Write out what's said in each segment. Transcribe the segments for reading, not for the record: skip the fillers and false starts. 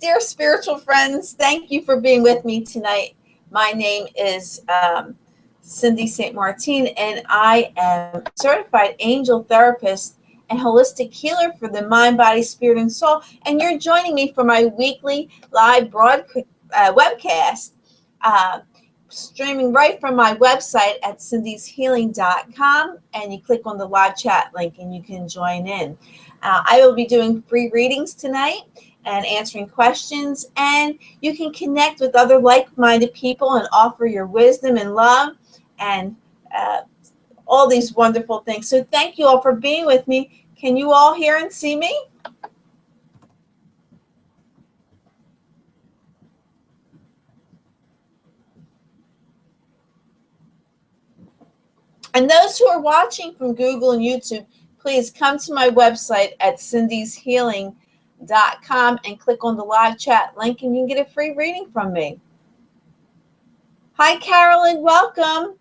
Dear spiritual friends, thank you for being with me tonight. My name is Cindy St. Martine, and I am a certified angel therapist and holistic healer for the mind, body, spirit, and soul. And you're joining me for my weekly live webcast, streaming right from my website at cindyshealing.com. And you click on the live chat link and you can join in. I will be doing free readings tonight and answering questions, and you can connect with other like-minded people and offer your wisdom and love and all these wonderful things. So thank you all for being with me. Can you all hear and see me? And those who are watching from Google and YouTube, please come to my website at cindyshealing.com and click on the live chat link, and you can get a free reading from me. Hi, Carolyn. Welcome.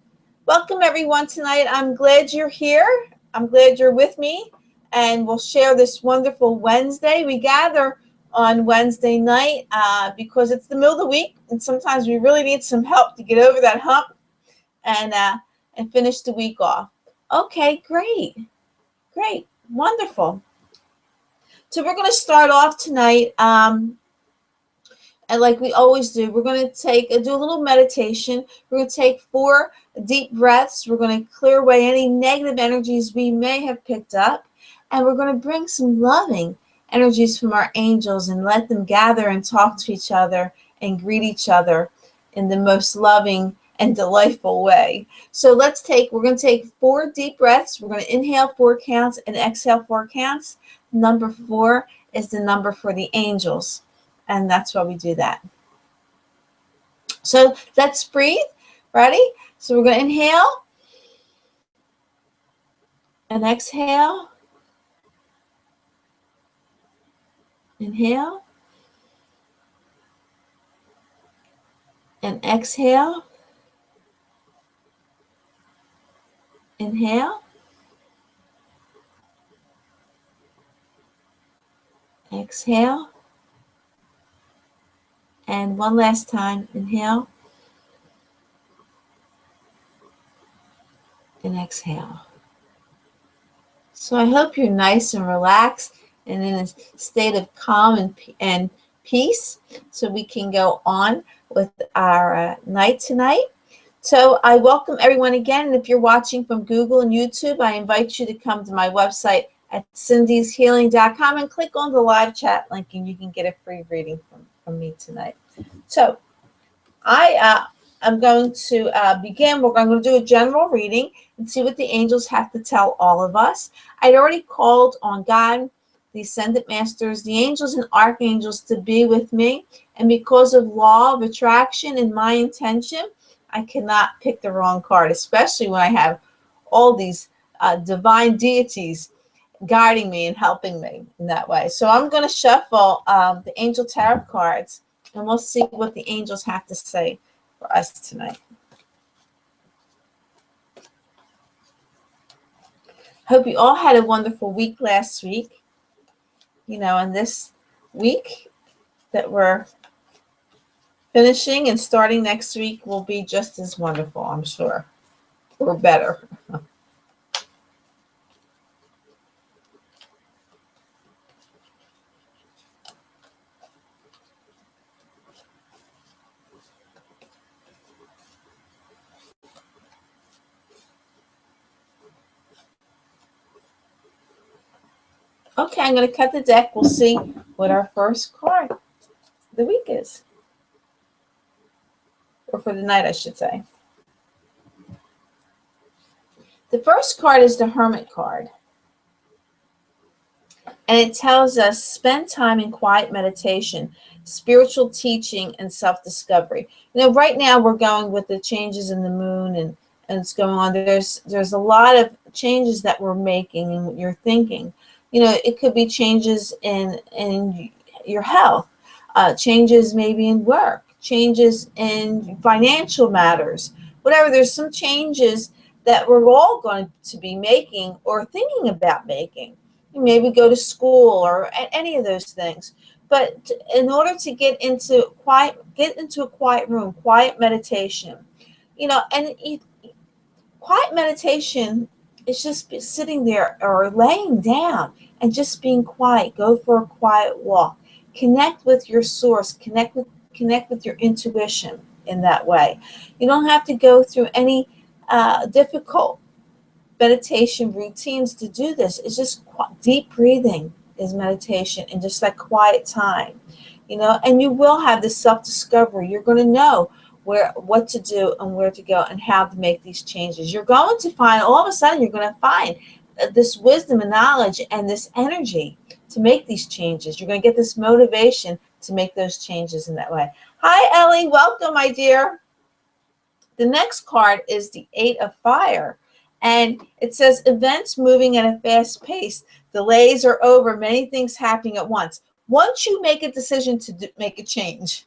Welcome, everyone, tonight. I'm glad you're here. I'm glad you're with me, and we'll share this wonderful Wednesday. We gather on Wednesday night because it's the middle of the week, and sometimes we really need some help to get over that hump and finish the week off. Okay, great. Great. Wonderful. So we're going to start off tonight, and like we always do, we're going to do a little meditation. We're going to take 4 deep breaths. We're going to clear away any negative energies we may have picked up, and we're going to bring some loving energies from our angels and let them gather and talk to each other and greet each other in the most loving and delightful way. So we're going to take 4 deep breaths. We're going to inhale 4 counts and exhale 4 counts. Number 4 is the number for the angels, and that's why we do that. So let's breathe. Ready? So we're going to inhale and exhale. Inhale and exhale. Inhale. Exhale. And one last time. Inhale. And exhale. So I hope you're nice and relaxed and in a state of calm and peace, so we can go on with our night tonight. So I welcome everyone again, and if you're watching from Google and YouTube, I invite you to come to my website at cindyshealing.com and click on the live chat link, and you can get a free reading from me tonight. So I'm going to begin. We're going to do a general reading and see what the angels have to tell all of us. I'd already called on God, the Ascended Masters, the angels and archangels to be with me. And because of law of attraction and my intention, I cannot pick the wrong card, especially when I have all these divine deities guiding me and helping me in that way. So I'm going to shuffle the angel tarot cards, and we'll see what the angels have to say for us tonight. Hope you all had a wonderful week last week. And this week that we're finishing and starting next week will be just as wonderful, I'm sure, or better. Okay, I'm going to cut the deck. We'll see what our first card of the week is. Or for the night, I should say. The first card is the Hermit card. And it tells us spend time in quiet meditation, spiritual teaching, and self-discovery. Right now we're going with the changes in the moon and it's going on. There's a lot of changes that we're making in what you're thinking. It could be changes in your health, changes maybe in work, changes in financial matters, whatever. There's some changes that we're all going to be making or thinking about making. Maybe go to school or any of those things. But in order to get into a quiet room, quiet meditation, and quiet meditation is just sitting there or laying down and just being quiet. Go for a quiet walk. Connect with your source. Connect with your intuition in that way. You don't have to go through any difficult meditation routines to do this. It's just deep breathing is meditation and just that quiet time, and you will have this self-discovery. You're going to know what to do and where to go and how to make these changes. You're going to find, all of a sudden, you're going to find this wisdom and knowledge and this energy to make these changes. You're going to get this motivation to make those changes in that way. Hi, Ellie. Welcome, my dear. The next card is the Eight of Fire. And it says, events moving at a fast pace. Delays are over. Many things happening at once. Once you make a decision to make a change,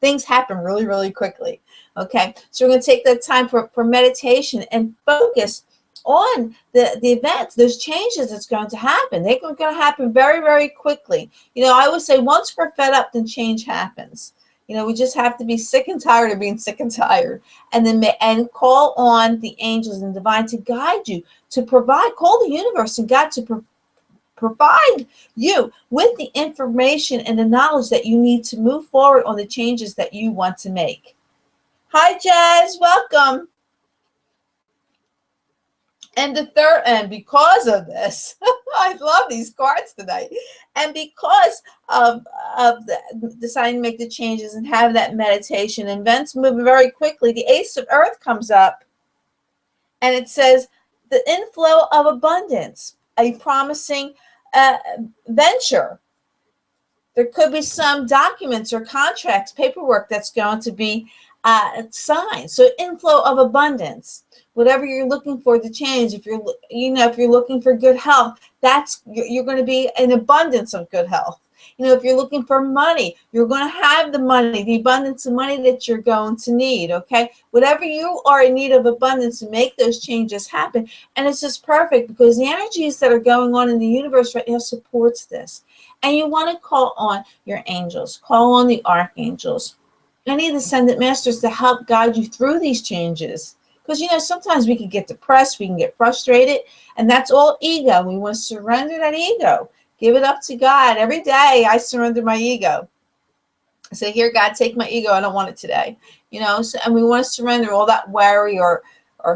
things happen really, really quickly. Okay, so we're going to take that time for meditation and focus on the events, those changes that's going to happen. They're going to happen very, very quickly. I always say, once we're fed up, then change happens. We just have to be sick and tired of being sick and tired, and then call on the angels and divine to guide you, to provide. Call the universe and God to provide you with the information and the knowledge that you need to move forward on the changes that you want to make. Hi, Jazz. Welcome. And the third, and because of this, I love these cards tonight. And because of deciding to make the changes and have that meditation, events moving very quickly, the Ace of Earth comes up, and it says the inflow of abundance, a promising venture. There could be some documents or contracts, paperwork that's going to be signed. So inflow of abundance. Whatever you're looking for to change, if you're looking for good health, you're going to be in abundance of good health. If you're looking for money, you're going to have the money, the abundance of money that you're going to need. Okay, whatever you are in need of abundance, to make those changes happen. And it's just perfect because the energies that are going on in the universe right now supports this. And you want to call on your angels, call on the archangels, any of the ascended masters to help guide you through these changes. Because, sometimes we can get depressed, we can get frustrated, and that's all ego. We want to surrender that ego. Give it up to God. Every day I surrender my ego. I say, here, God, take my ego. I don't want it today. And we want to surrender all that worry or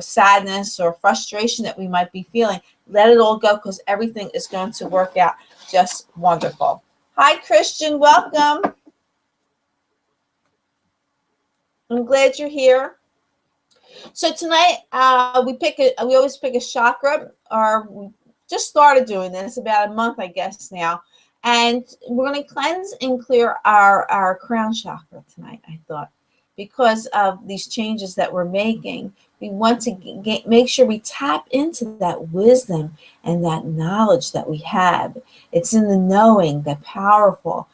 sadness or frustration that we might be feeling. Let it all go, because everything is going to work out just wonderful. Hi, Christian. Welcome. I'm glad you're here. So tonight we always pick a chakra, or we just started doing this about a month, I guess now, and we're going to cleanse and clear our crown chakra tonight. I thought, because of these changes that we're making, we want to make sure we tap into that wisdom and that knowledge that we have. It's in the knowing, the powerful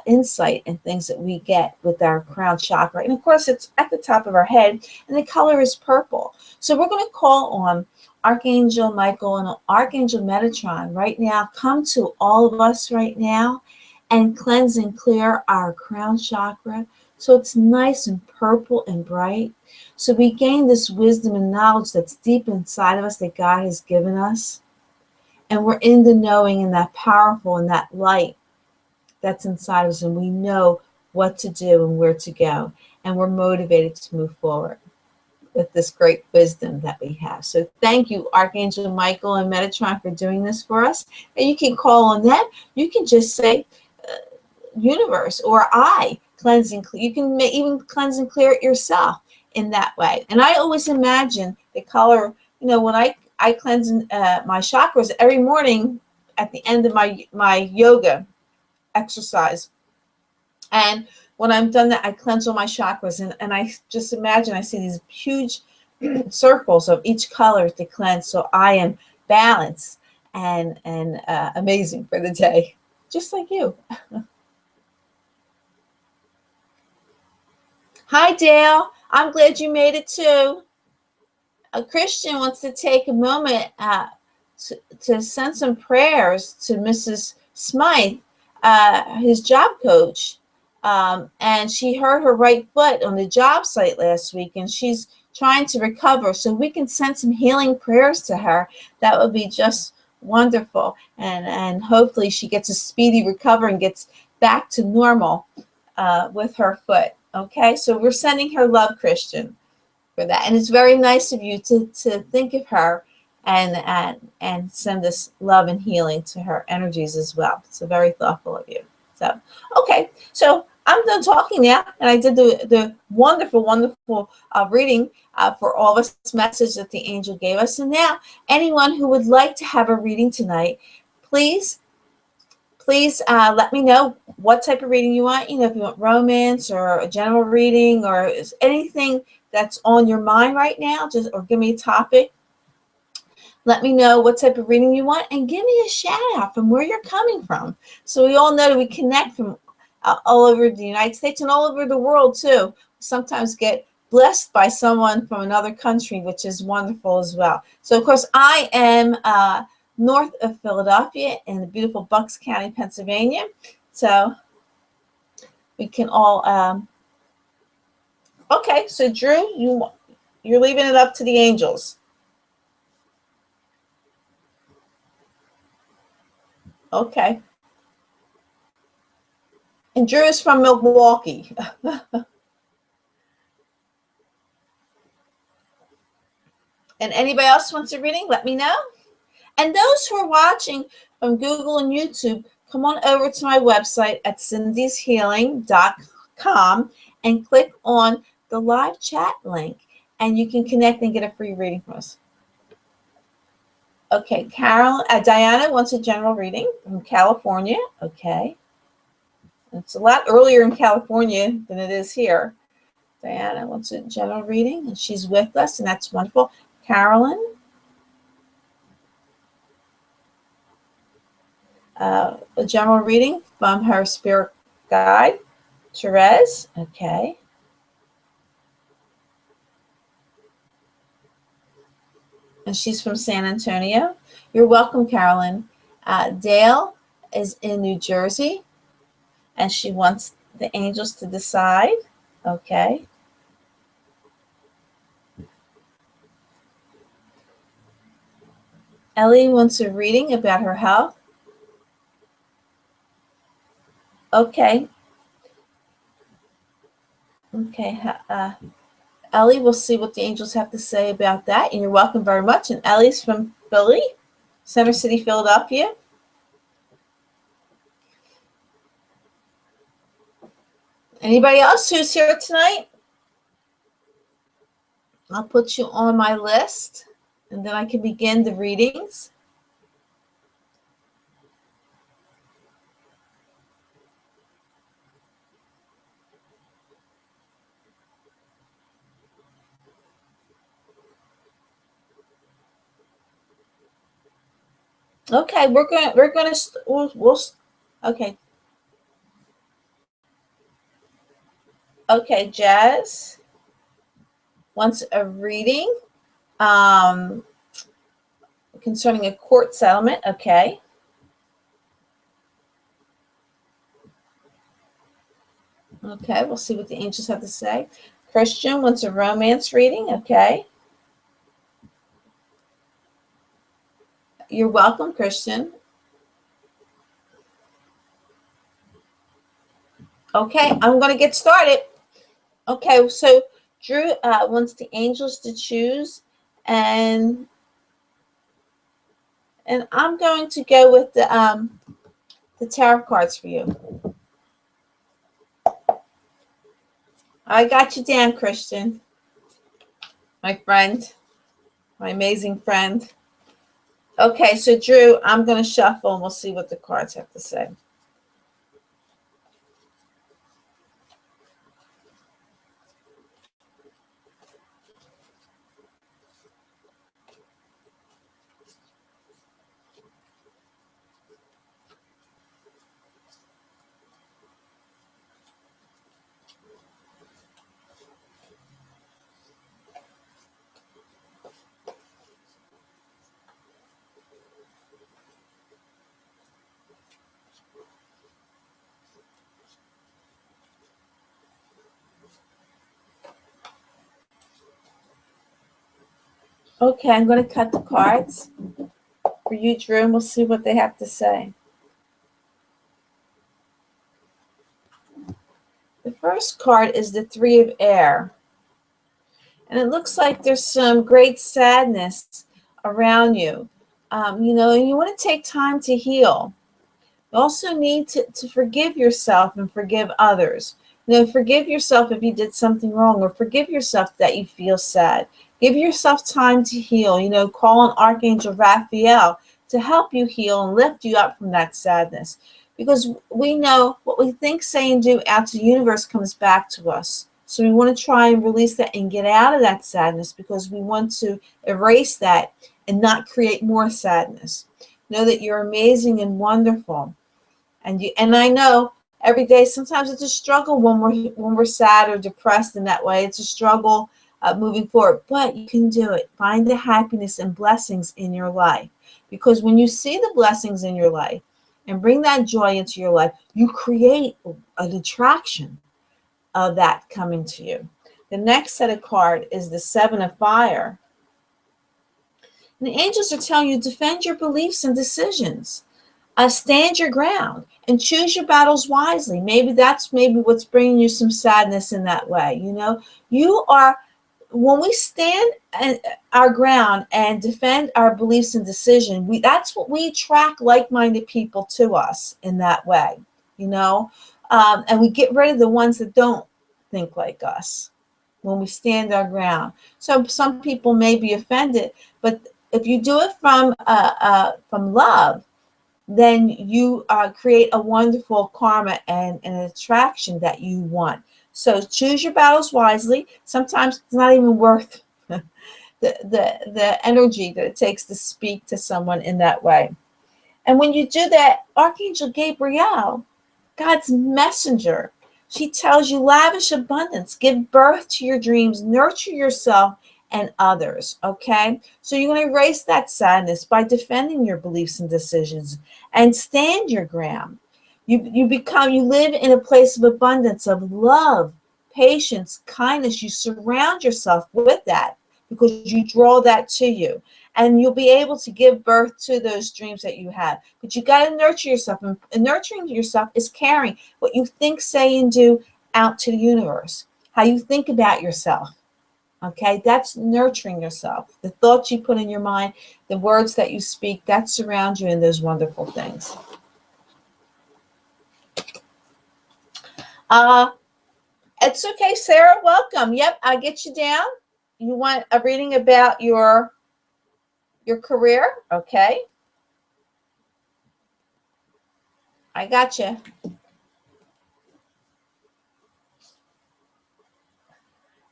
insight and things that we get with our crown chakra. And of course, it's at the top of our head, and the color is purple. So we're going to call on Archangel Michael and Archangel Metatron right now. Come to all of us right now and cleanse and clear our crown chakra, so it's nice and purple and bright. So we gain this wisdom and knowledge that's deep inside of us that God has given us. And we're in the knowing and that powerful and that light that's inside of us, and we know what to do and where to go, and we're motivated to move forward with this great wisdom that we have. So thank you, Archangel Michael and Metatron, for doing this for us. And you can call on them. You can just say universe or I cleanse and clear. You can even cleanse and clear it yourself in that way. And I always imagine the color, when I cleanse my chakras every morning at the end of my yoga exercise. And when I'm done that, I cleanse all my chakras, and I just imagine I see these huge circles of each color to cleanse, so I am balanced and amazing for the day, just like you. Hi, Dale. I'm glad you made it too. A Christian wants to take a moment to send some prayers to Mrs. Smythe. his job coach, and she hurt her right foot on the job site last week, and she's trying to recover. So we can send some healing prayers to her. That would be just wonderful, and hopefully she gets a speedy recovery and gets back to normal with her foot. Okay, so we're sending her love, Christian, for that, and it's very nice of you to think of her and send this love and healing to her energies as well. So very thoughtful of you. So okay, so I'm done talking now, and I did the wonderful reading for all this message that the angel gave us. And now anyone who would like to have a reading tonight, please let me know what type of reading you want. You know, if you want romance or a general reading or anything that's on your mind right now, just or give me a topic. Let me know what type of reading you want and give me a shout out from where you're coming from. So we all know that we connect from all over the United States and all over the world too. Sometimes get blessed by someone from another country, which is wonderful as well. So of course I am north of Philadelphia in the beautiful Bucks County, Pennsylvania. So we can all okay, so Drew, you're leaving it up to the angels. Okay. And Drew is from Milwaukee. And anybody else wants a reading, let me know. And those who are watching from Google and YouTube, come on over to my website at cindyshealing.com and click on the live chat link, and you can connect and get a free reading from us. Okay, Diana wants a general reading from California. Okay. It's a lot earlier in California than it is here. Diana wants a general reading, and she's with us, and that's wonderful. Carolyn. A general reading from her spirit guide, Therese. Okay. And she's from San Antonio. You're welcome, Carolyn. Dale is in New Jersey, and she wants the angels to decide. Okay. Ellie wants a reading about her health. Okay. Okay. Ellie, we'll see what the angels have to say about that. And you're welcome very much. And Ellie's from Philly, Center City, Philadelphia. Anybody else who's here tonight? I'll put you on my list, and then I can begin the readings. Okay, we'll okay. Okay, Jazz wants a reading concerning a court settlement. Okay. Okay, we'll see what the angels have to say. Christian wants a romance reading. Okay. You're welcome, Christian. Okay, I'm going to get started. Okay, so Drew wants the angels to choose, and I'm going to go with the tarot cards for you. I got you down, Christian, my friend, my amazing friend. Okay, so Drew, I'm going to shuffle and we'll see what the cards have to say. Okay, I'm going to cut the cards for you, Drew, and we'll see what they have to say. The first card is the Three of Air. And it looks like there's some great sadness around you. And you want to take time to heal. You also need to forgive yourself and forgive others. Forgive yourself if you did something wrong, or forgive yourself that you feel sad. Give yourself time to heal. Call on Archangel Raphael to help you heal and lift you up from that sadness. Because we know what we think, say, and do out to the universe comes back to us. So we want to try and release that and get out of that sadness, because we want to erase that and not create more sadness. Know that you're amazing and wonderful. And I know every day sometimes it's a struggle when we're sad or depressed in that way. It's a struggle moving forward, but you can do it. Find the happiness and blessings in your life, because when you see the blessings in your life and bring that joy into your life, you create an attraction of that coming to you. The next set of card is the Seven of Fire. And the angels are telling you, defend your beliefs and decisions. Stand your ground and choose your battles wisely. Maybe that's what's bringing you some sadness in that way. When we stand our ground and defend our beliefs and decision, that's what we attract like-minded people to us in that way. And we get rid of the ones that don't think like us when we stand our ground. So some people may be offended, but if you do it from love, then you create a wonderful karma and an attraction that you want. So choose your battles wisely. Sometimes it's not even worth the energy that it takes to speak to someone in that way. And when you do that, Archangel Gabriel, God's messenger, she tells you lavish abundance, give birth to your dreams, nurture yourself and others. Okay, so you're going to erase that sadness by defending your beliefs and decisions and stand your ground. You live in a place of abundance, of love, patience, kindness. You surround yourself with that because you draw that to you, and you'll be able to give birth to those dreams that you have. But you got to nurture yourself, and nurturing yourself is carrying what you think, say, and do out to the universe. How you think about yourself. Okay, that's nurturing yourself. The thoughts you put in your mind, the words that you speak, that surround you in those wonderful things. It's okay, Sarah. Welcome. Yep, I'll get you down. You want a reading about your career? Okay. I got you.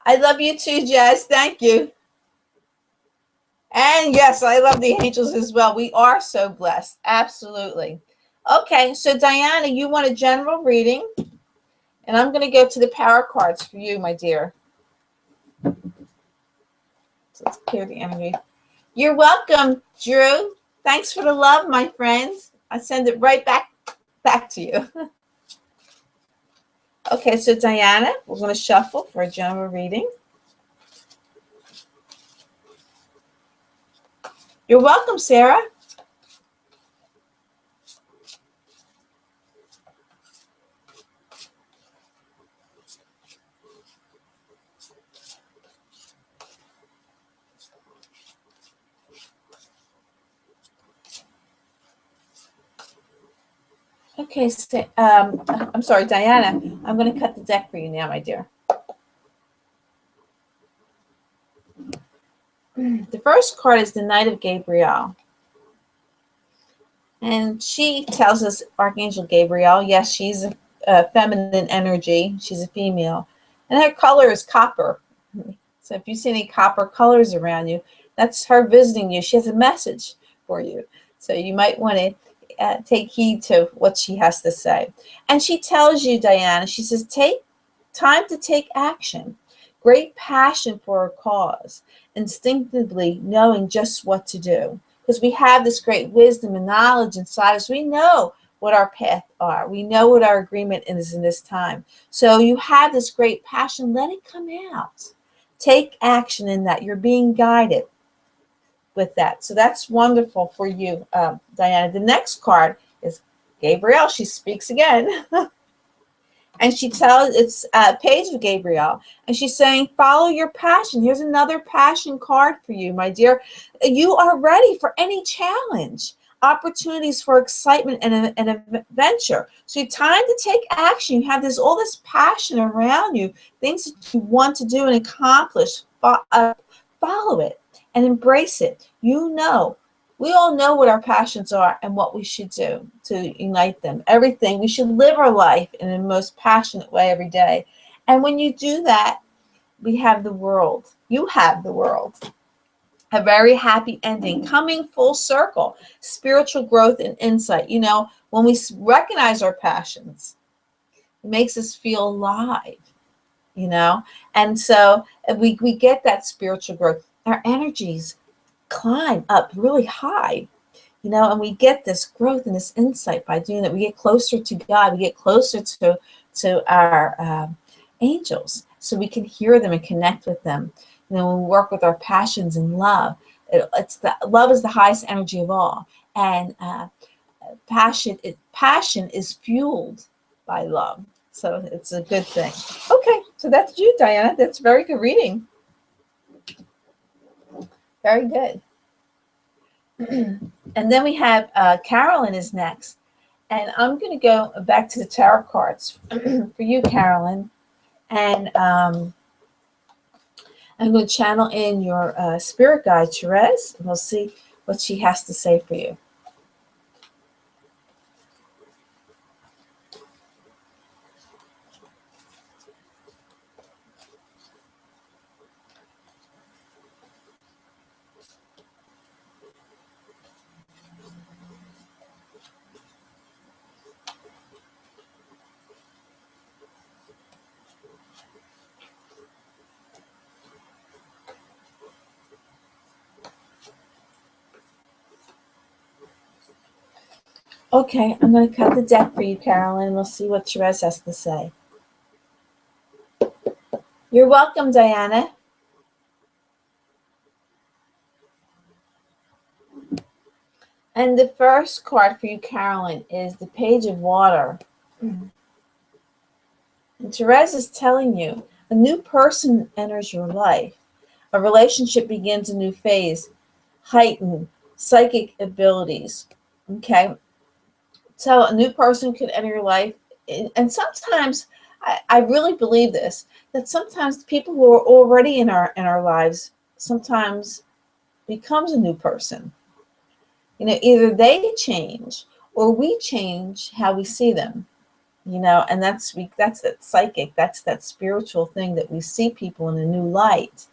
I love you too, Jazz. Thank you. And yes, I love the angels as well. We are so blessed. Absolutely. Okay, so Diana, you want a general reading? And I'm going to go to the power cards for you, my dear. So let's clear the energy. You're welcome, Drew. Thanks for the love, my friends. I send it right back to you. Okay, so Diana, we're going to shuffle for a general reading. You're welcome, Sarah. Okay, so, I'm sorry, Diana. I'm going to cut the deck for you now, my dear. The first card is the Knight of Gabriel. And she tells us, Archangel Gabriel, yes, she's a feminine energy. She's a female. And her color is copper. So if you see any copper colors around you, that's her visiting you. She has a message for you. So you might want to take heed to what she has to say. And she tells you, Diana, she says, take time to take action. Great passion for a cause. Instinctively knowing just what to do. Because we have this great wisdom and knowledge inside us. We know what our path are. We know what our agreement is in this time. So you have this great passion. Let it come out. Take action in that. You're being guided. with that. So that's wonderful for you, Diana. The next card is Gabrielle. She speaks again. And she tells, it's Page of Gabrielle, and she's saying, follow your passion. Here's another passion card for you, my dear. You are ready for any challenge, opportunities for excitement and adventure. So it's time to take action. You have all this passion around you, things that you want to do and accomplish. Follow it and embrace it. We all know what our passions are and what we should do to ignite them. Everything. We should live our life in the most passionate way every day. And when you do that, we have the world. You have the world. A very happy ending, coming full circle, spiritual growth and insight. When we recognize our passions, it makes us feel alive, and so we get that spiritual growth. Our energies climb up really high, and we get this growth and this insight by doing that. We get closer to God. We get closer to our angels, so we can hear them and connect with them. When we work with our passions and love, love is the highest energy of all, and passion is fueled by love. So it's a good thing. Okay, so that's you, Diana. That's very good reading. Very good. And then we have Carolyn is next. And I'm going to go back to the tarot cards for you, Carolyn. And I'm going to channel in your spirit guide, Therese, and we'll see what she has to say for you. Okay, I'm going to cut the deck for you, Carolyn. We'll see what Therese has to say. You're welcome, Diana. And the first card for you, Carolyn, is the Page of Water. And Therese is telling you, a new person enters your life. A relationship begins a new phase. Heighten psychic abilities. Okay? So a new person could enter your life. And sometimes, I really believe this, that sometimes people who are already in our lives sometimes becomes a new person. Either they change or we change how we see them. And that's that psychic, that's that spiritual thing that we see people in a new light.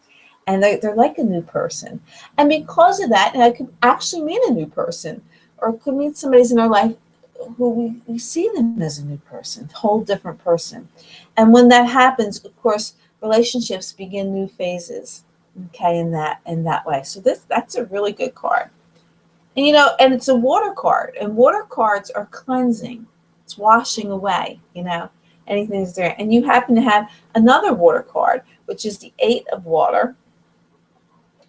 And they're like a new person. And because of that, it could actually mean a new person, or it could mean somebody's in our life who we see them as a new person, a whole different person. And when that happens, of course, relationships begin new phases, okay, in that way. So that's a really good card. And and it's a water card, and water cards are cleansing. It's washing away, anything that's there. And you happen to have another water card, which is the Eight of Water.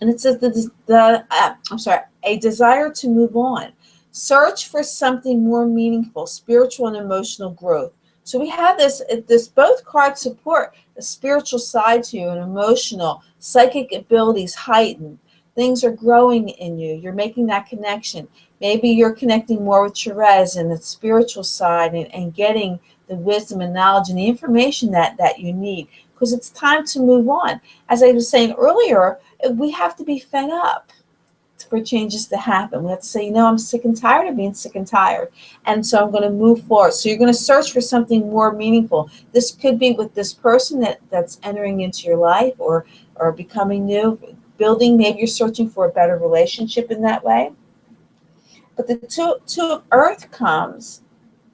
And it says a desire to move on. Search for something more meaningful, spiritual and emotional growth. So we have this both cards support the spiritual side to you and emotional, psychic abilities heightened. Things are growing in you. You're making that connection. Maybe you're connecting more with Therese and the spiritual side and getting the wisdom and knowledge and the information that you need, because it's time to move on. As I was saying earlier, we have to be fed up for changes to happen. We have to say, I'm sick and tired of being sick and tired. And so I'm going to move forward. So you're going to search for something more meaningful. This could be with this person that's entering into your life or becoming new, building. Maybe you're searching for a better relationship in that way. But the two of Earth comes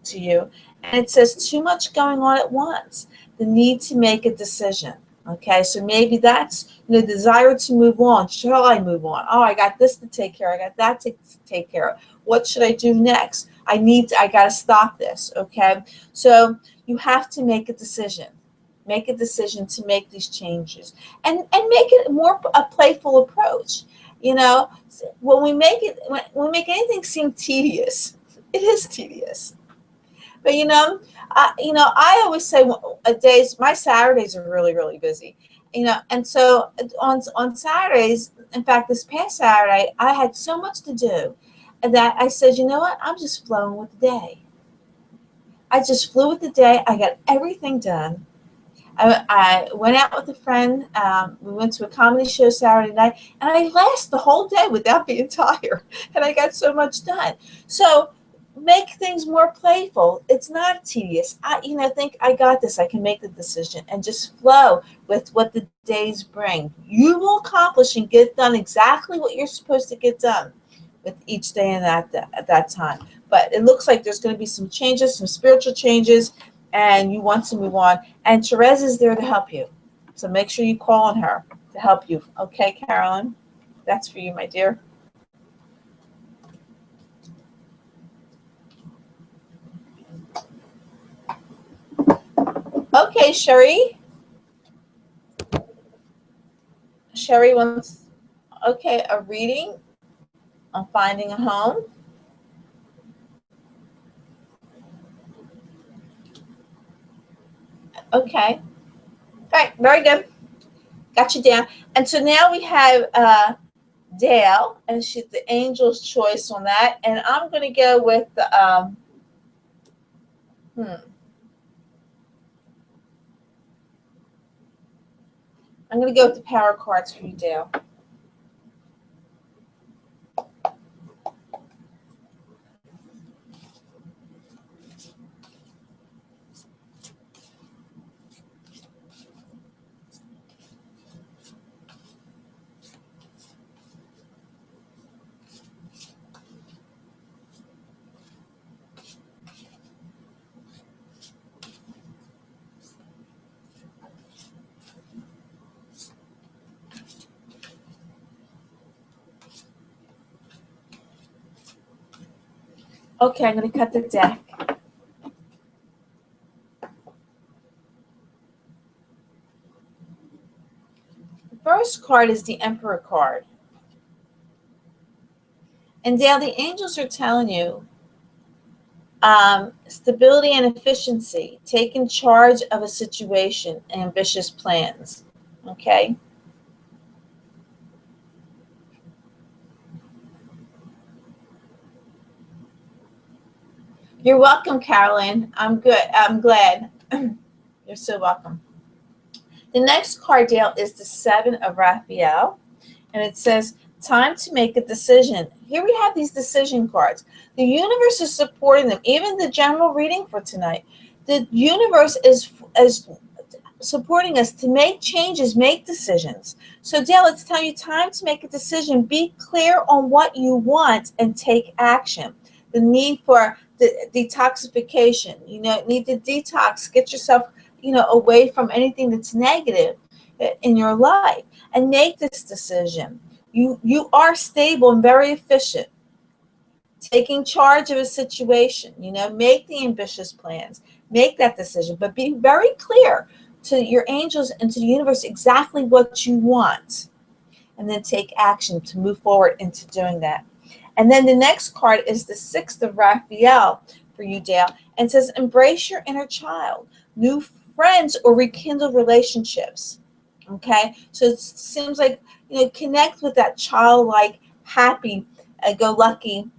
to you, and it says too much going on at once. The need to make a decision. Okay, so maybe that's the desire to move on. Shall I move on? Oh, I got this to take care of. I got that to take care of. What should I do next? I got to stop this. Okay, so you have to make a decision. Make a decision to make these changes and make it more a playful approach. You know, when we make it, when we make anything seem tedious, it is tedious. But I always say my Saturdays are really, really busy. And so on Saturdays, in fact, this past Saturday, I had so much to do that I said, you know what, I'm just flowing with the day. I just flew with the day. I got everything done. I went out with a friend. We went to a comedy show Saturday night, and I lasted the whole day without being tired. And I got so much done. So make things more playful. It's not tedious. Think I got this. I can make the decision and just flow with what the days bring. You will accomplish and get done exactly what you're supposed to get done with each day in at that time. But it looks like there's going to be some changes, some spiritual changes, and you want to move on. And Therese is there to help you. So make sure you call on her to help you. Okay, Carolyn? That's for you, my dear. Okay, Sherry. Sherry wants, okay, a reading on finding a home. Okay. All right, very good. Got you down. And so now we have Dale, and she's the angel's choice on that. And I'm going to go with the, I'm going to go with the power cards for you, Dale. Okay, I'm going to cut the deck. The first card is the Emperor card. And Dale, the angels are telling you stability and efficiency, taking charge of a situation, and ambitious plans. Okay? You're welcome, Carolyn. I'm good. I'm glad. You're so welcome. The next card, Dale, is the Seven of Raphael. And it says, time to make a decision. Here we have these decision cards. The universe is supporting them. Even the general reading for tonight. The universe is supporting us to make changes, make decisions. So, Dale, it's telling you time to make a decision. Be clear on what you want and take action. The need for the detoxification. Need to detox. Get yourself, away from anything that's negative in your life and make this decision. You are stable and very efficient. Taking charge of a situation, make the ambitious plans, make that decision, but be very clear to your angels and to the universe exactly what you want, and then take action to move forward into doing that. And then the next card is the Sixth of Raphael for you, Dale, and says, embrace your inner child, new friends or rekindle relationships. Okay, so it seems like, connect with that childlike, happy, go-lucky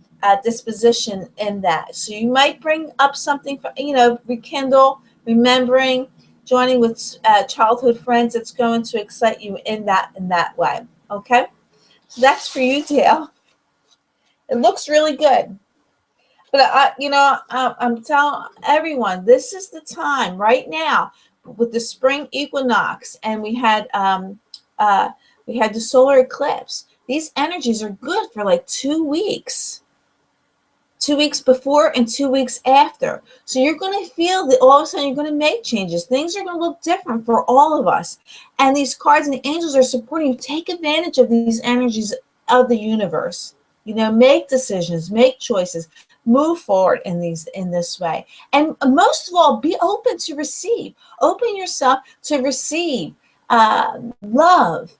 disposition in that. So you might bring up something, rekindle, remembering, joining with childhood friends that's going to excite you in that way. Okay, so that's for you, Dale. It looks really good. But I'm telling everyone, this is the time right now with the spring equinox, and we had the solar eclipse. These energies are good for like 2 weeks. 2 weeks before and 2 weeks after. So you're going to feel that all of a sudden you're going to make changes. Things are going to look different for all of us. And these cards and the angels are supporting you. Take advantage of these energies of the universe. Make decisions, make choices, move forward in this way. And most of all, be open to receive. Open yourself to receive love,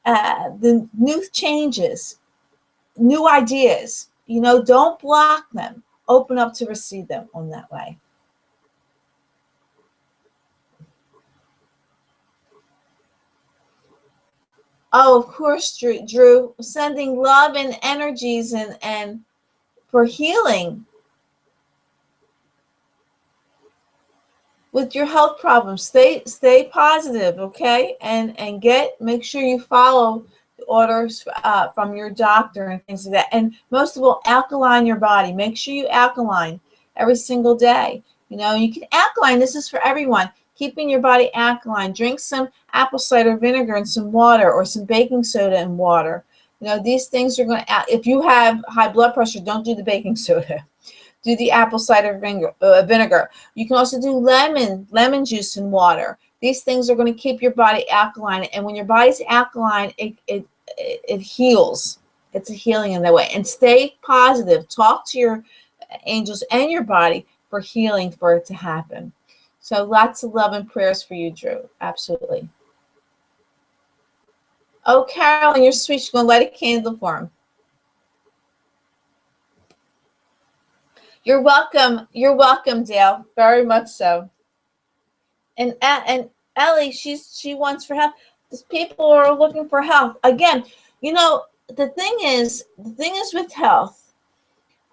the new changes, new ideas. Don't block them. Open up to receive them on that way. Oh, of course, Drew, sending love and energies and for healing with your health problems. Stay positive, okay? And make sure you follow the orders from your doctor and things like that. And most of all, alkaline your body. Make sure you alkaline every single day. You can alkaline. This is for everyone. Keeping your body alkaline. Drink some apple cider vinegar and some water, or some baking soda and water. These things are going to, if you have high blood pressure, don't do the baking soda. Do the apple cider vinegar. You can also do lemon juice and water. These things are going to keep your body alkaline. And when your body's alkaline, it heals. It's a healing in that way. And stay positive. Talk to your angels and your body for healing, for it to happen. So lots of love and prayers for you, Drew. Absolutely. Oh, Carolyn, you're sweet. She's going to light a candle for him. You're welcome. You're welcome, Dale. Very much so. And Ellie, she wants for help. People are looking for help. Again, the thing is with health,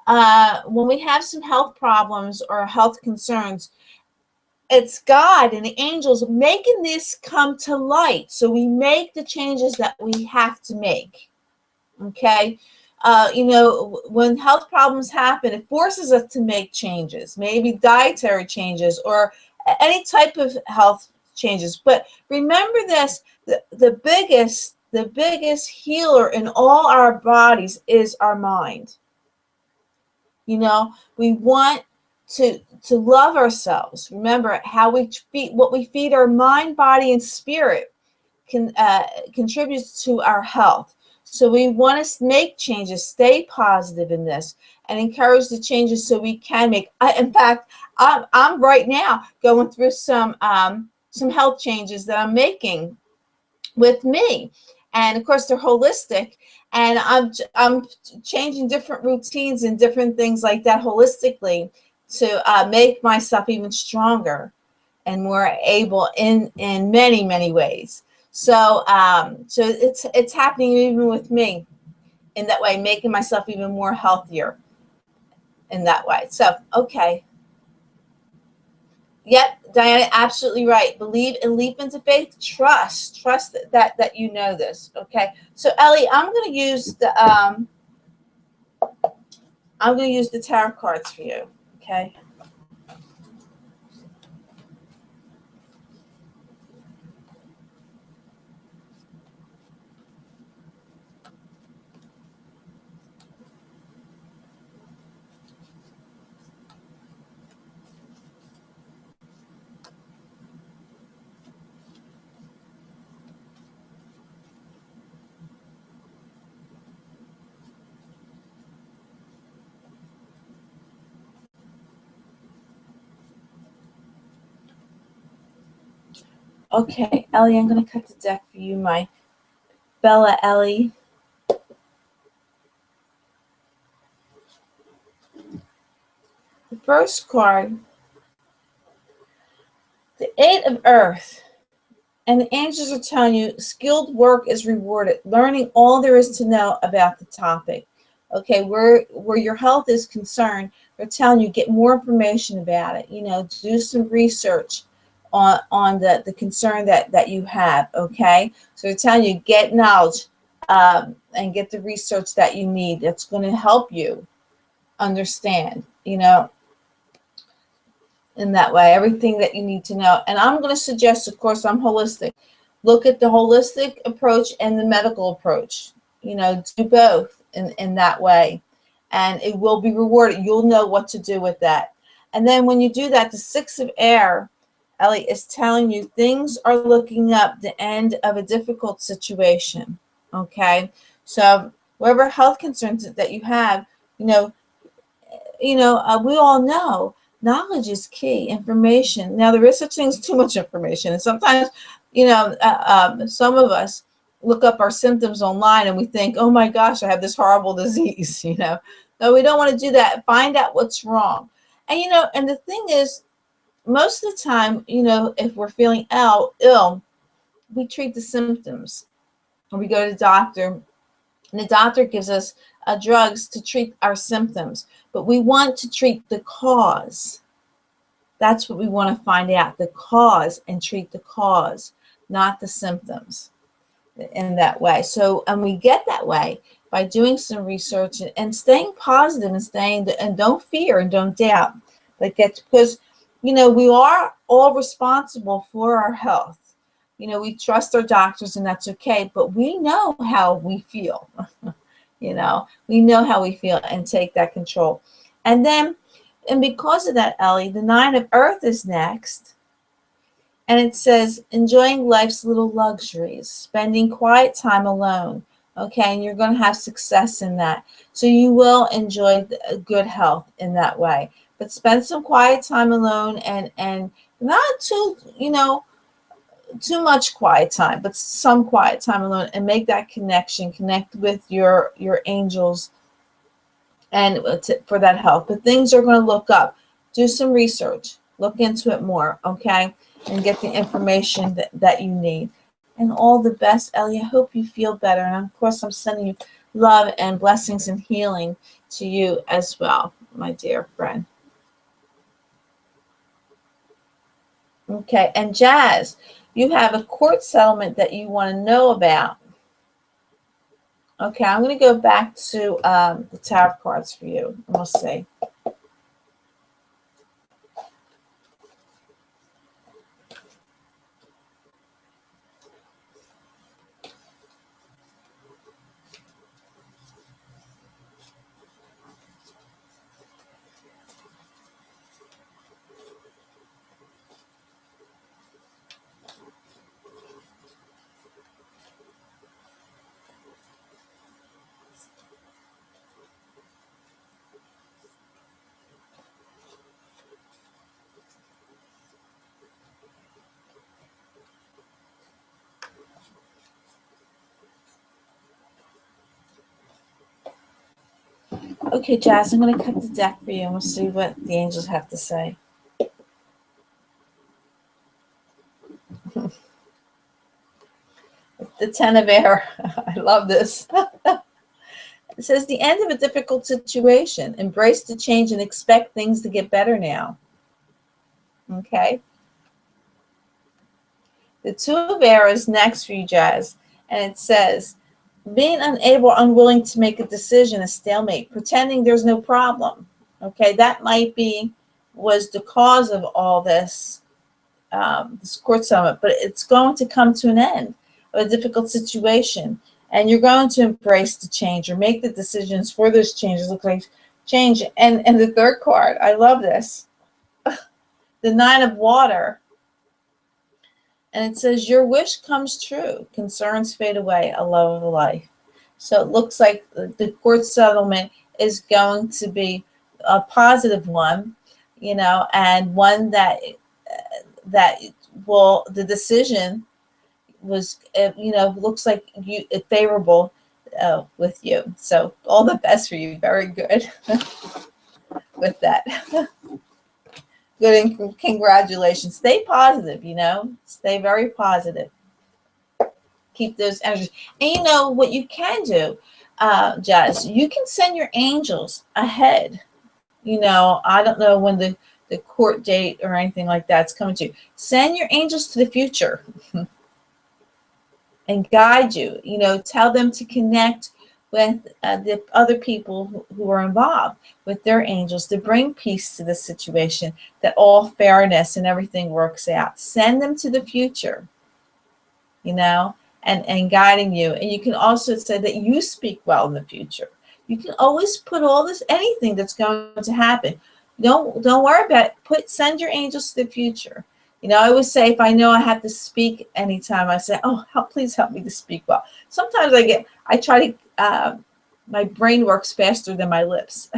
when we have some health problems or health concerns, it's God and the angels making this come to light. So we make the changes that we have to make. Okay. When health problems happen, it forces us to make changes, maybe dietary changes or any type of health changes. But remember this, the biggest healer in all our bodies is our mind. We want to love ourselves. Remember how what we feed our mind, body, and spirit contributes to our health. So we want to make changes, stay positive in this, and encourage the changes so we can make. In fact, I'm right now going through some health changes that I'm making with me, and of course they're holistic. And I'm changing different routines and different things like that holistically to make myself even stronger and more able in many ways. So it's happening even with me in that way, making myself even more healthier in that way. So, okay. Yep, Diana, absolutely right. Believe and leap into faith. Trust that you know this. Okay. So, Ellie, I'm going to use the tarot cards for you. Okay. Okay, Ellie, I'm going to cut the deck for you, my Bella Ellie. The first card, the Eight of Earth. And the angels are telling you skilled work is rewarded, learning all there is to know about the topic. Okay, where your health is concerned, they're telling you get more information about it. Do some research on the concern that you have. Okay, so they're telling you get knowledge and get the research that you need. That's going to help you understand. In that way, everything that you need to know. And I'm going to suggest, of course, I'm holistic. Look at the holistic approach and the medical approach. Do both in that way. And it will be rewarded. You'll know what to do with that. And then when you do that, the Six of Air, Ellie, is telling you things are looking up, the end of a difficult situation. Okay? So whatever health concerns that you have, we all know knowledge is key. Information. Now, there is such thing as too much information. And sometimes, some of us, look up our symptoms online and we think, oh my gosh, I have this horrible disease, you know. No, we don't want to do that. Find out what's wrong. And, you know, and the thing is, most of the time, you know, if we're feeling ill, we treat the symptoms. Or we go to the doctor, and the doctor gives us drugs to treat our symptoms. But we want to treat the cause. That's what we want to find out, the cause, and treat the cause, not the symptoms in that way. So, and we get that way by doing some research and staying positive and and don't fear and don't doubt. Because, you know, we are all responsible for our health. You know, we trust our doctors and that's okay, but we know how we feel. You know, we know how we feel and take that control. And then, and because of that, Ellie, the 9 of Earth is next. And it says, enjoying life's little luxuries, spending quiet time alone. Okay, and you're going to have success in that. So you will enjoy good health in that way. But spend some quiet time alone and not too, you know, too much quiet time, but some quiet time alone, and make that connection. Connect with your angels and for that health. But things are going to look up. Do some research. Look into it more, okay? And get the information that you need. And all the best, Ellie. I hope you feel better. And of course, I'm sending you love and blessings and healing to you as well, my dear friend. Okay, and Jazz, you have a court settlement that you want to know about. Okay, I'm going to go back to the tarot cards for you. And we'll see. Okay, Jazz, I'm going to cut the deck for you and we'll see what the angels have to say. The 10 of air. I love this. It says the end of a difficult situation. Embrace the change and expect things to get better now. Okay. The 2 of air is next for you, Jazz. And it says, being unable or unwilling to make a decision, a stalemate, pretending there's no problem. Okay, that might was the cause of all this, this court settlement, but it's going to come to an end of a difficult situation. And you're going to embrace the change or make the decisions for those changes. Look like change. And the 3rd card, I love this. The 9 of water. And it says, your wish comes true. Concerns fade away. A love of life. So it looks like the court settlement is going to be a positive one, you know, and one that will, the decision was, you know, looks like favorable with you. So all the best for you. Very good with that. Good, and congratulations. Stay positive, you know. Stay very positive. Keep those energies. And you know what you can do, Jazz? You can send your angels ahead. You know, I don't know when the court date or anything like that's coming to you. Send your angels to the future and guide you. You know, tell them to connect with the other people who are involved with their angels to bring peace to the situation, that all fairness and everything works out. Send them to the future, you know, and guiding you. And you can also say that you speak well in the future. You can always put all this, anything that's going to happen. Don't worry about it. Send your angels to the future. You know, I always say, if I know I have to speak anytime, I say, oh, please help me to speak well. Sometimes I try to, my brain works faster than my lips.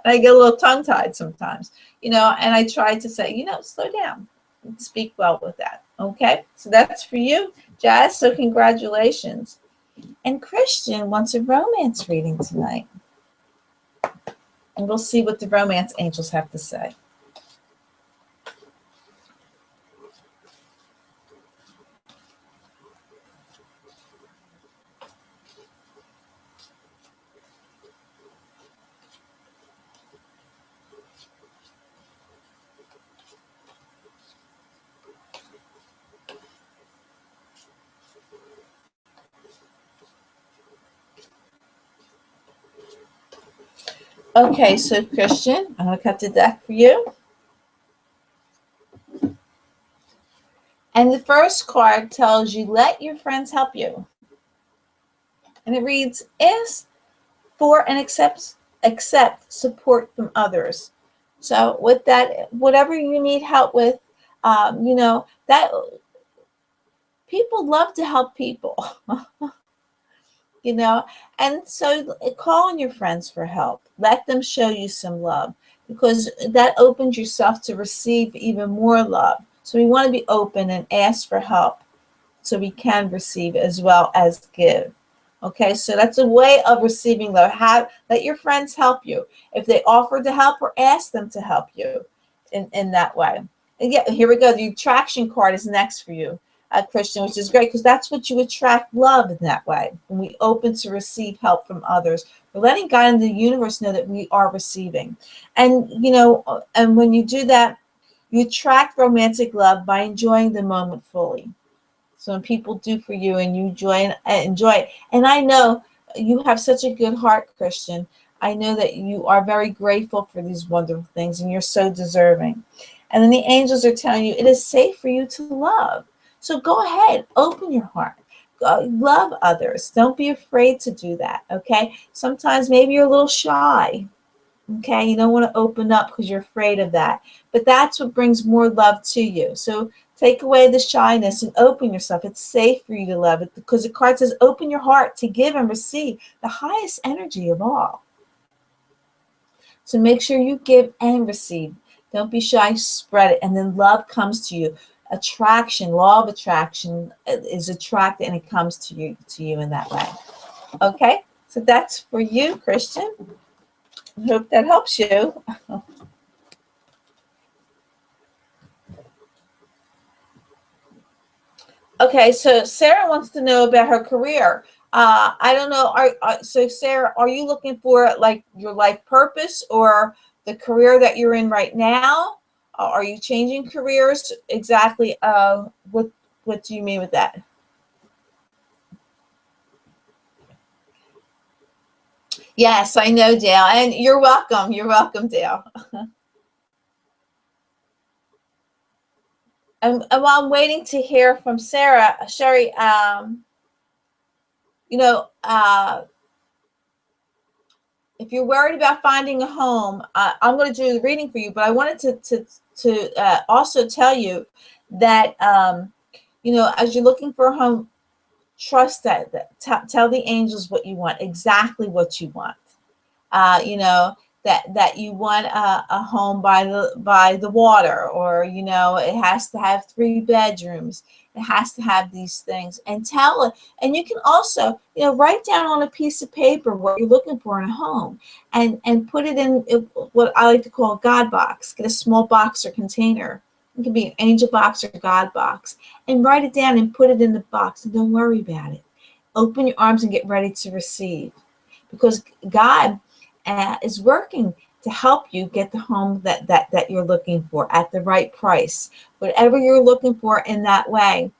I get a little tongue-tied sometimes, you know, and I try to say, you know, slow down and speak well with that. Okay, so that's for you, Jazz. So congratulations. And Christian wants a romance reading tonight. And we'll see what the romance angels have to say. Okay, so Christian, I'm going to cut the deck for you. And the first card tells you, let your friends help you. And it reads, ask for and accept support from others. So with that, whatever you need help with, that people love to help people. And so call on your friends for help. Let them show you some love, because that opens yourself to receive even more love. So we want to be open and ask for help so we can receive as well as give. Okay, so that's a way of receiving love. Let your friends help you. If they offer to help, or ask them to help you in that way. And yeah, here we go. The attraction card is next for you, Christian, which is great, because that's what you attract, love, in that way. When we open to receive help from others, we're letting God and the universe know that we are receiving. And and when you do that, you attract romantic love by enjoying the moment fully. So when people do for you and you enjoy it, and I know you have such a good heart, Christian. I know that you are very grateful for these wonderful things, and you're so deserving. And then the angels are telling you it is safe for you to love. So go ahead, open your heart. Love others. Don't be afraid to do that, okay? Sometimes maybe you're a little shy, okay? You don't want to open up because you're afraid of that. But that's what brings more love to you. So take away the shyness and open yourself. It's safe for you to love it, because the card says open your heart to give and receive the highest energy of all. So make sure you give and receive. Don't be shy, spread it. And then love comes to you. Attraction, law of attraction is attracted, and it comes to you in that way. Okay, so that's for you, Christian. I hope that helps you. Okay, so Sarah wants to know about her career. I don't know. So Sarah, are you looking for like your life purpose, or the career that you're in right now? Are you changing careers? Exactly. What do you mean with that? Yes, I know, Dale, and you're welcome. You're welcome, Dale. And while I'm waiting to hear from Sarah, Sherry, you know, uh, if you're worried about finding a home, I'm going to do the reading for you. But I wanted to also tell you that as you're looking for a home, trust tell the angels what you want, exactly what you want. That you want a home by the water, or it has to have 3 bedrooms. It has to have these things, and tell it. And you can also write down on a piece of paper what you're looking for in a home, and put it in what I like to call a God box. Get a small box or container. It can be an angel box or God box, and write it down and put it in the box, and don't worry about it. Open your arms and get ready to receive, because God is working to help you get the home that you're looking for at the right price. Whatever you're looking for in that way,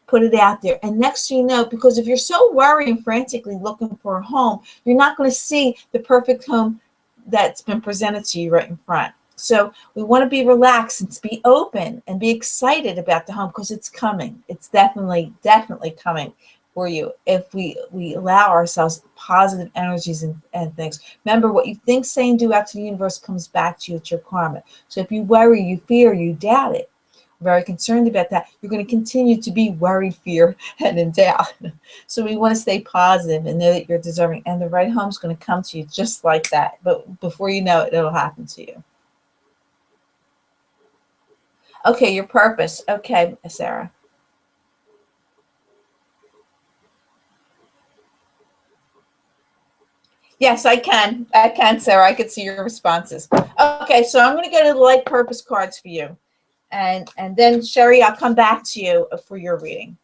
put it out there. And next thing you know, because if you're so worried and frantically looking for a home, you're not going to see the perfect home that's been presented to you right in front. So we want to be relaxed and to be open and be excited about the home, because it's coming. It's definitely coming for you if we allow ourselves positive energies and things. Remember, what you think, say, and do out to the universe comes back to you. It's your karma. So if you worry, you fear, you doubt it, very concerned about that, you're going to continue to be worried, fear, and in doubt. So we want to stay positive and know that you're deserving, and the right home is going to come to you just like that. But before you know it, it'll happen to you. Okay, your purpose. Okay, Sarah. Yes, I can. I can, Sarah. I can see your responses. Okay, so I'm going to go to the light purpose cards for you. And then, Sherry, I'll come back to you for your reading.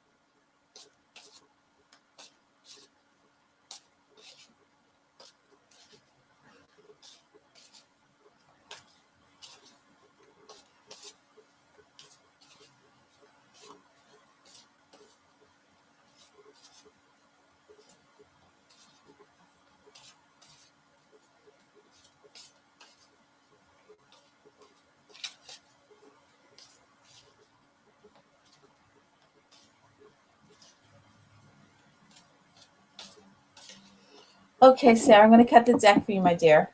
Okay, Sarah, I'm going to cut the deck for you, my dear.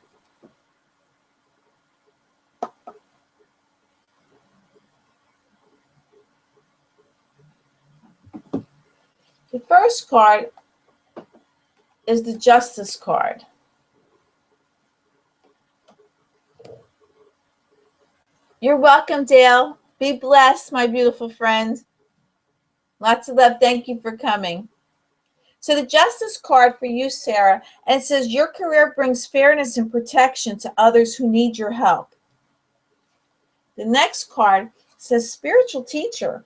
The first card is the Justice card. You're welcome, Dale. Be blessed, my beautiful friend. Lots of love. Thank you for coming. So the Justice card for you, Sarah, and it says your career brings fairness and protection to others who need your help. The next card says Spiritual Teacher.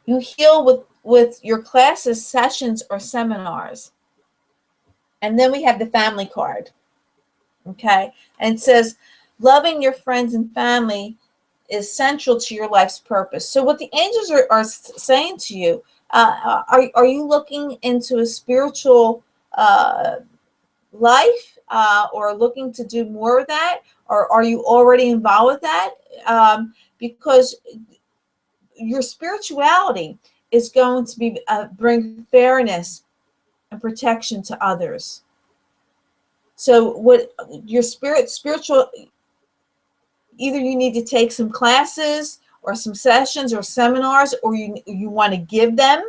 You heal with your classes, sessions, or seminars. And then we have the Family card. Okay, and it says loving your friends and family is central to your life's purpose. So what the angels are saying to you, are you looking into a spiritual life or looking to do more of that, or are you already involved with that? Because your spirituality is going to be bring fairness and protection to others. So what your spiritual, either you need to take some classes or some sessions or seminars, or you want to give them,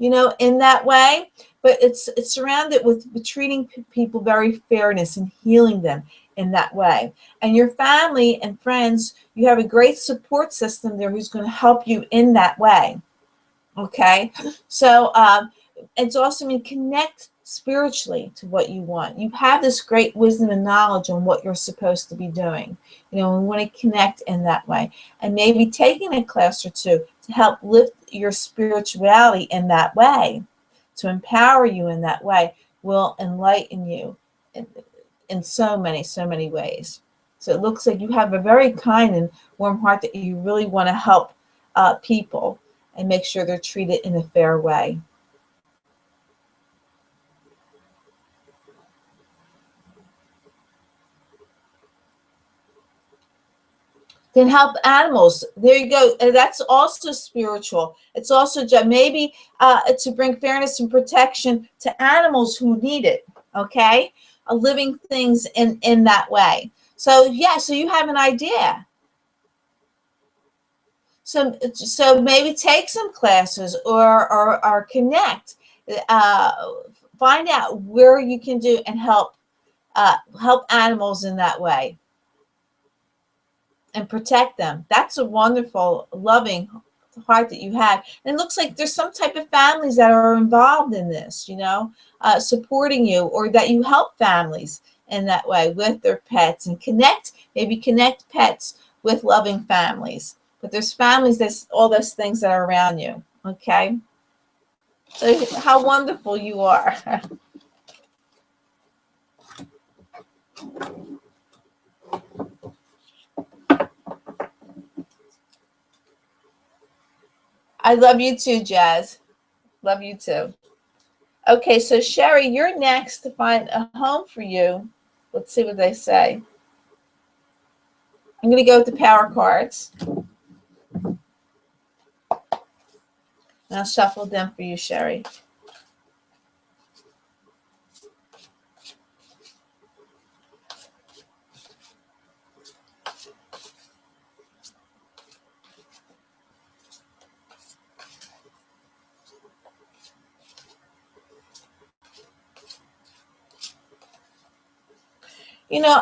in that way. But it's surrounded with treating people very fairness and healing them in that way. And your family and friends, you have a great support system there who's going to help you in that way. Okay, so it's also mean connect spiritually to what you want. You have this great wisdom and knowledge on what you're supposed to be doing. We want to connect in that way, and maybe taking a class or two to help lift your spirituality in that way, to empower you in that way, will enlighten you in so many ways. So it looks like you have a very kind and warm heart that you really want to help people and make sure they're treated in a fair way. Can help animals. There you go. And that's also spiritual. It's also maybe to bring fairness and protection to animals who need it. Okay, living things in that way. So yeah, so you have an idea. So maybe take some classes or connect. Find out where you can do and help animals in that way and protect them. That's a wonderful, loving heart that you have. And it looks like there's some type of families that are involved in this, supporting you, or that you help families in that way with their pets, and maybe connect pets with loving families. But there's families, there's all those things that are around you. Okay. So how wonderful you are. I love you too, Jazz. Love you too. Okay, so Sherry, you're next to find a home for you. Let's see what they say. I'm going to go with the power cards. And I'll shuffle them for you, Sherry.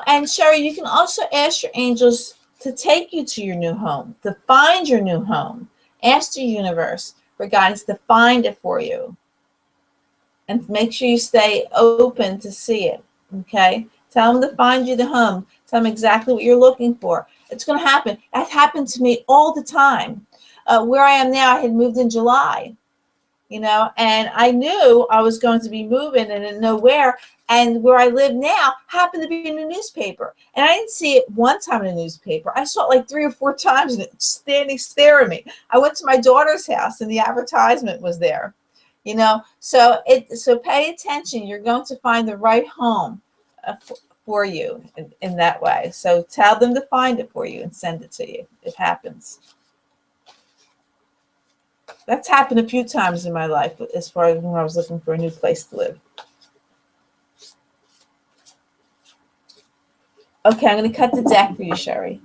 And Sherry, you can also ask your angels to take you to your new home, to find your new home. Ask the universe for guidance to find it for you. and make sure you stay open to see it. Okay? Tell them to find you the home. Tell them exactly what you're looking for. It's going to happen. That happened to me all the time. Where I am now, I had moved in July, and I knew I was going to be moving and didn't know where. And where I live now happened to be in the newspaper. And I didn't see it one time in the newspaper. I saw it like 3 or 4 times, and it's standing staring at me. I went to my daughter's house and the advertisement was there. So pay attention. You're going to find the right home for you in that way. So tell them to find it for you and send it to you. It happens. That's happened a few times in my life as far as when I was looking for a new place to live. Okay, I'm going to cut the deck for you, Sherry.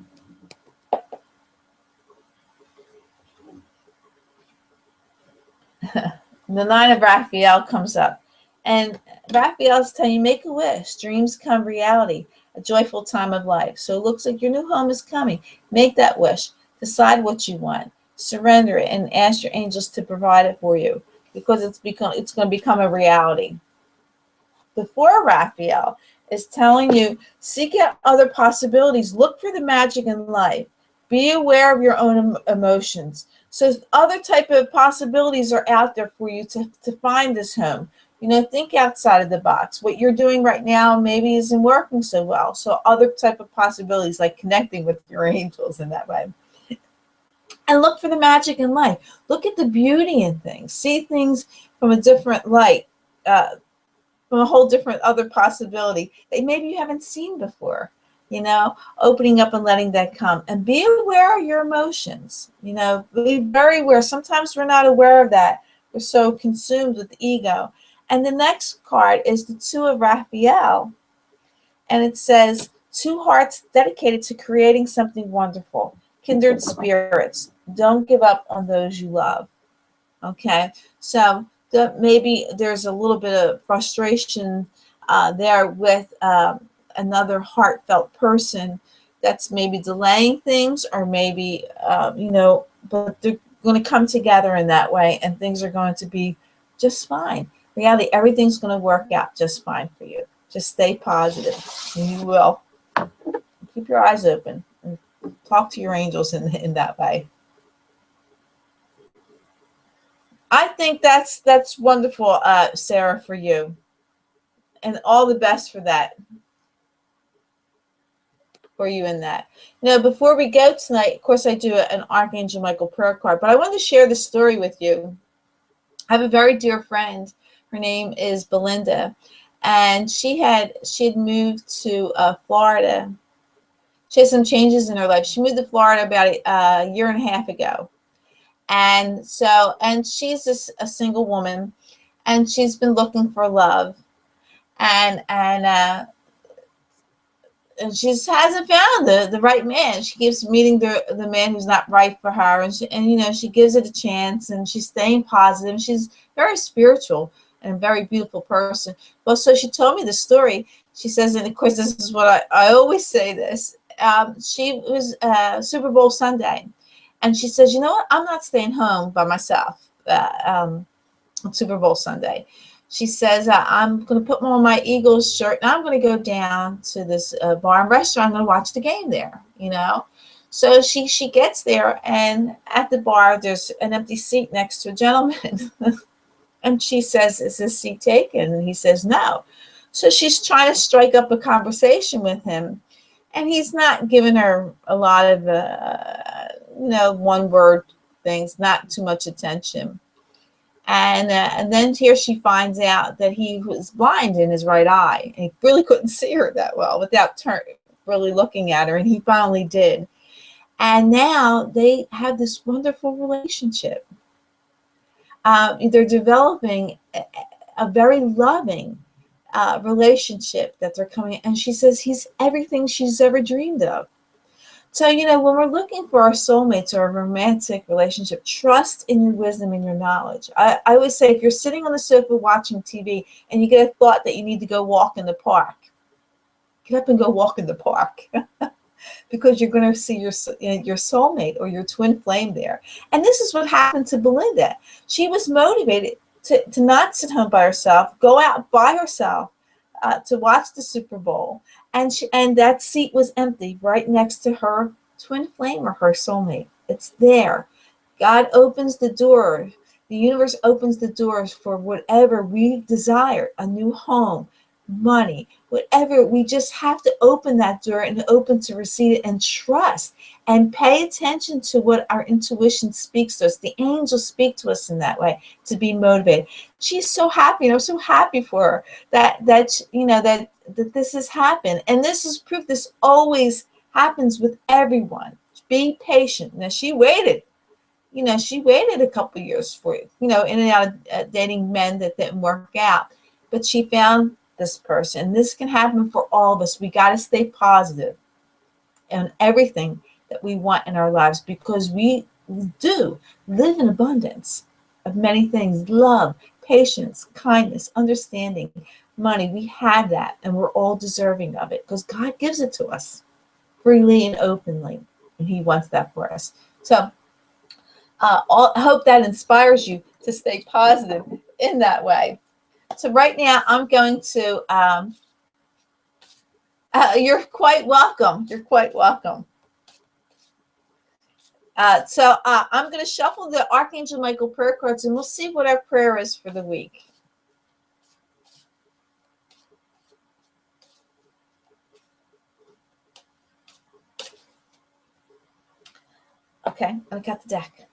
The 9 of Raphael comes up. And Raphael's telling you, make a wish. Dreams come reality. A joyful time of life. So it looks like your new home is coming. Make that wish. Decide what you want. Surrender it and ask your angels to provide it for you, because it's going to become a reality. Before Raphael is telling you, seek out other possibilities. Look for the magic in life. Be aware of your own emotions. So other type of possibilities are out there for you to find this home. Think outside of the box. What you're doing right now maybe isn't working so well. So other type of possibilities, like connecting with your angels in that way. And look for the magic in life. Look at the beauty in things. See things from a different light, from a whole different other possibility that maybe you haven't seen before. Opening up and letting that come. And be aware of your emotions. Be very aware. Sometimes we're not aware of that. We're so consumed with the ego. And the next card is the 2 of Raphael. And it says, 2 hearts dedicated to creating something wonderful. Kindred spirits. Don't give up on those you love. Okay, so maybe there's a little bit of frustration there with another heartfelt person that's maybe delaying things, or maybe, but they're going to come together in that way, and things are going to be just fine. Reality, everything's going to work out just fine for you. Just stay positive, and you will. Keep your eyes open. Talk to your angels in that way. I think that's wonderful, Sarah, for you. And all the best for that. For you in that. Now, before we go tonight, of course, I do an Archangel Michael prayer card, but I want to share this story with you. I have a very dear friend. Her name is Belinda, and she had moved to Florida. She has some changes in her life. She moved to Florida about a year and a half ago. And she's a single woman, and she's been looking for love, and she hasn't found the right man. She keeps meeting the man who's not right for her, and she gives it a chance, and she's staying positive. She's very spiritual and a very beautiful person. Well, so she told me the story. She says, and of course, this is what I always say this. She was Super Bowl Sunday, and she says, you know what? I'm not staying home by myself on Super Bowl Sunday. She says, I'm going to put on my Eagles shirt, and I'm going to go down to this bar and restaurant. I'm going to watch the game there, So she gets there, and at the bar, there's an empty seat next to a gentleman. And she says, is this seat taken? And he says, no. So she's trying to strike up a conversation with him. And he's not giving her a lot of, one-word things, not too much attention. And then here she finds out that he was blind in his right eye. And he really couldn't see her that well without really looking at her. And he finally did. And now they have this wonderful relationship. They're developing a very loving relationship that they're coming. And she says he's everything she's ever dreamed of. So, when we're looking for our soulmates or a romantic relationship, trust in your wisdom and your knowledge. I always say, if you're sitting on the sofa watching TV and you get a thought that you need to go walk in the park, get up and go walk in the park. Because you're going to see your soulmate or your twin flame there. And this is what happened to Belinda. She was motivated to not sit home by herself, go out by herself to watch the Super Bowl. And that seat was empty right next to her twin flame or her soulmate. It's there. God opens the door. The universe opens the doors for whatever we desire, a new home, money, whatever. We just have to open that door and open to receive it and trust and pay attention to what our intuition speaks to us. The angels speak to us in that way to be motivated. She's so happy, and I'm so happy for her that this has happened. And this is proof this always happens with everyone. Be patient. Now she waited. She waited a couple years for it, in and out of dating men that didn't work out. But she found this person. And this can happen for all of us. We got to stay positive in everything that we want in our lives, because we do live in abundance of many things: love, patience, kindness, understanding, money. We have that, and we're all deserving of it because God gives it to us freely and openly, and He wants that for us. So I hope that inspires you to stay positive in that way. So right now, I'm going to, you're quite welcome. You're quite welcome. So I'm going to shuffle the Archangel Michael prayer cards, and we'll see what our prayer is for the week. Okay, I got the deck.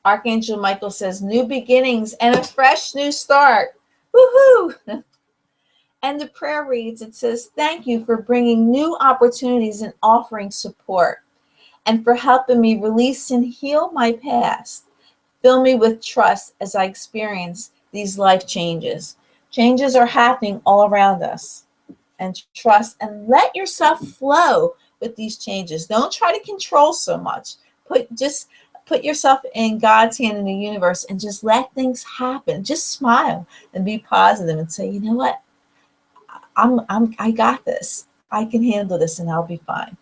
Archangel Michael says, new beginnings and a fresh new start. Woohoo! And the prayer reads, it says, thank you for bringing new opportunities and offering support, and for helping me release and heal my past. Fill me with trust as I experience these life changes. Changes are happening all around us. And trust and let yourself flow with these changes. Don't try to control so much. Just put yourself in God's hand in the universe and just let things happen. Just smile and be positive and say, you know what? I got this. I can handle this and I'll be fine.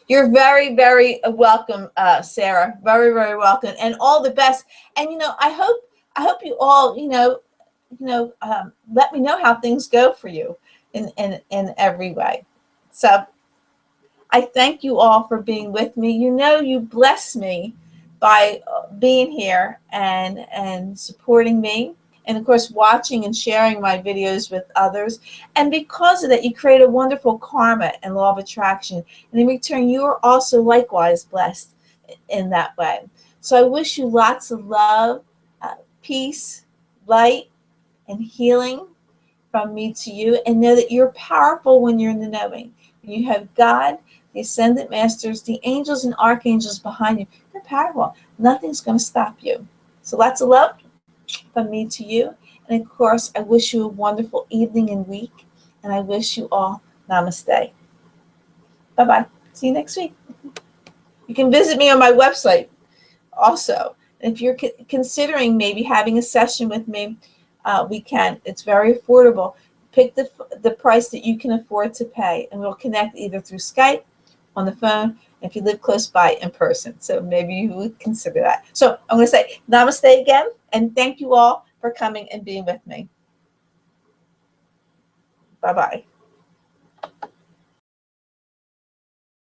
You're very, very welcome, Sarah. Very, very welcome, and all the best. And I hope you all, let me know how things go for you in every way. So I thank you all for being with me. You bless me by being here and supporting me. And of course, watching and sharing my videos with others. And because of that, you create a wonderful karma and law of attraction. And in return, you are also likewise blessed in that way. So I wish you lots of love, peace, light, and healing from me to you. And know that you're powerful when you're in the knowing. When you have God, the Ascendant Masters, the angels and archangels behind you, they're powerful. Nothing's going to stop you. So lots of love from me to you. And of course, I wish you a wonderful evening and week. And I wish you all namaste. Bye-bye. See you next week. You can visit me on my website also. And if you're considering maybe having a session with me, we can. It's very affordable. Pick the price that you can afford to pay. And we'll connect either through Skype, on the phone, if you live close by, in person. So maybe you would consider that. So I'm going to say namaste again, and thank you all for coming and being with me. Bye-bye.